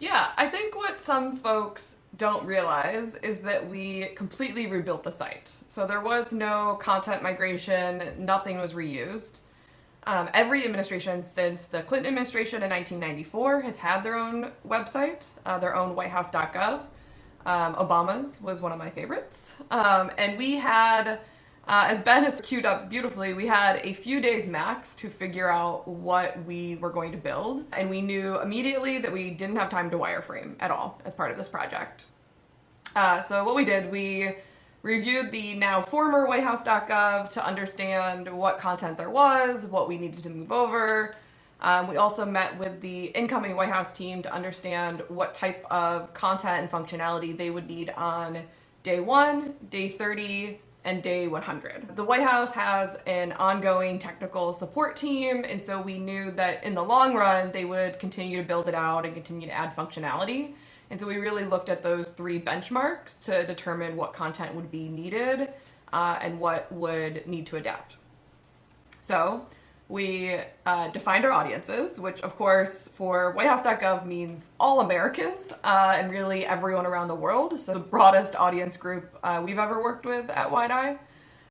Yeah, I think what some folks don't realize is that we completely rebuilt the site. So there was no content migration, nothing was reused. Every administration since the Clinton administration in 1994 has had their own website, their own whitehouse.gov. Obama's was one of my favorites. And we had, as Ben has queued up beautifully, we had a few days max to figure out what we were going to build. And we knew immediately that we didn't have time to wireframe at all as part of this project. So what we did, we reviewed the now former whitehouse.gov to understand what content there was, what we needed to move over. We also met with the incoming White House team to understand what type of content and functionality they would need on day 1, day 30, and day 100. The White House has an ongoing technical support team, and so we knew that in the long run they would continue to build it out and continue to add functionality. And so we really looked at those 3 benchmarks to determine what content would be needed and what would need to adapt. So we defined our audiences, which of course for whitehouse.gov means all Americans and really everyone around the world. So the broadest audience group we've ever worked with at WideEye.